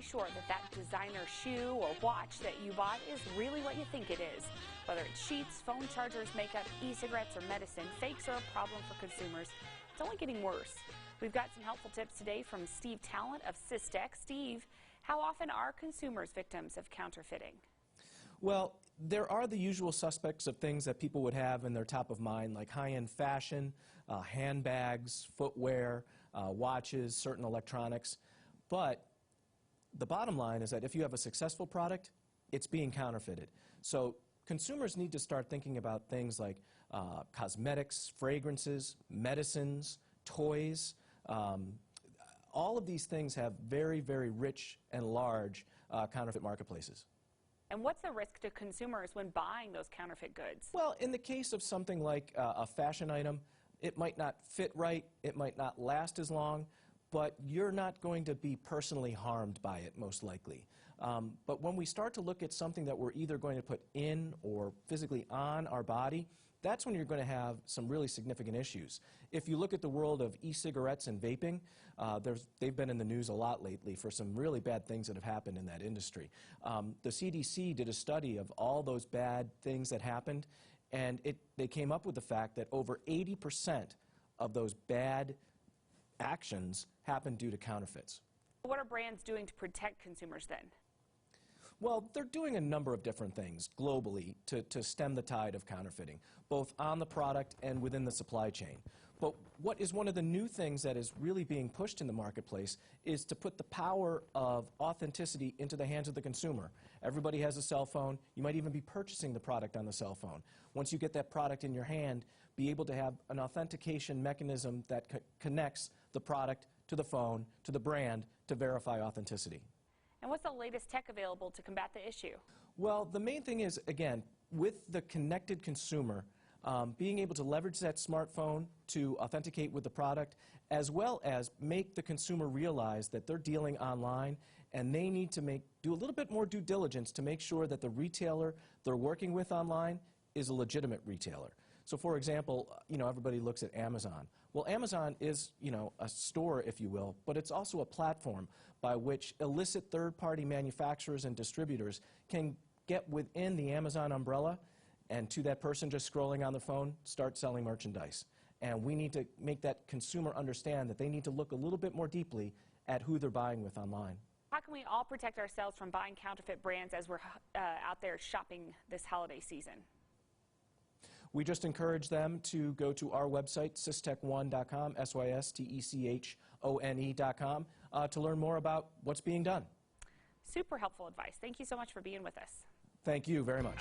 sure that that designer shoe or watch that you bought is really what you think it is. Whether it's sheets, phone chargers, makeup, e-cigarettes, or medicine, fakes are a problem for consumers. It's only getting worse. We've got some helpful tips today from Steve Talent of Systech. Steve, how often are consumers victims of counterfeiting? Well, there are the usual suspects of things that people would have in their top of mind, like high-end fashion, handbags, footwear, watches, certain electronics. But the bottom line is that if you have a successful product, it's being counterfeited. So consumers need to start thinking about things like cosmetics, fragrances, medicines, toys. All of these things have very, very rich and large counterfeit marketplaces. And what's the risk to consumers when buying those counterfeit goods? Well, in the case of something like a fashion item, it might not fit right, it might not last as long, but you're not going to be personally harmed by it, most likely. But when we start to look at something that we're either going to put in or physically on our body, that's when you're going to have some really significant issues. If you look at the world of e-cigarettes and vaping, they've been in the news a lot lately for some really bad things that have happened in that industry. The CDC did a study of all those bad things that happened, and they came up with the fact that over 80% of those bad actions happened due to counterfeits. What are brands doing to protect consumers then? Well, they're doing a number of different things globally to stem the tide of counterfeiting, both on the product and within the supply chain. But what is one of the new things that is really being pushed in the marketplace is to put the power of authenticity into the hands of the consumer. Everybody has a cell phone. You might even be purchasing the product on the cell phone. Once you get that product in your hand, be able to have an authentication mechanism that connects the product to the phone, to the brand, to verify authenticity. And what's the latest tech available to combat the issue? Well, the main thing is, again, with the connected consumer, being able to leverage that smartphone to authenticate with the product, as well as make the consumer realize that they're dealing online and they need to do a little bit more due diligence to make sure that the retailer they're working with online is a legitimate retailer. So, for example, everybody looks at Amazon. Well, Amazon is, a store, if you will, but it's also a platform by which illicit third-party manufacturers and distributors can get within the Amazon umbrella and to that person just scrolling on their phone, start selling merchandise. And we need to make that consumer understand that they need to look a little bit more deeply at who they're buying with online. How can we all protect ourselves from buying counterfeit brands as we're out there shopping this holiday season? We just encourage them to go to our website, systech1.com, SYSTECHONE.com, to learn more about what's being done. Super helpful advice. Thank you so much for being with us. Thank you very much.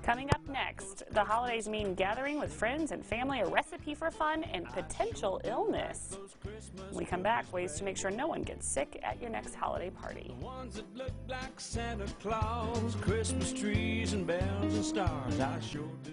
Coming up next, the holidays mean gathering with friends and family, a recipe for fun, and potential illness. When we come back, ways to make sure no one gets sick at your next holiday party. The ones that look like Santa Claus, Christmas trees and bells and stars, I sure do.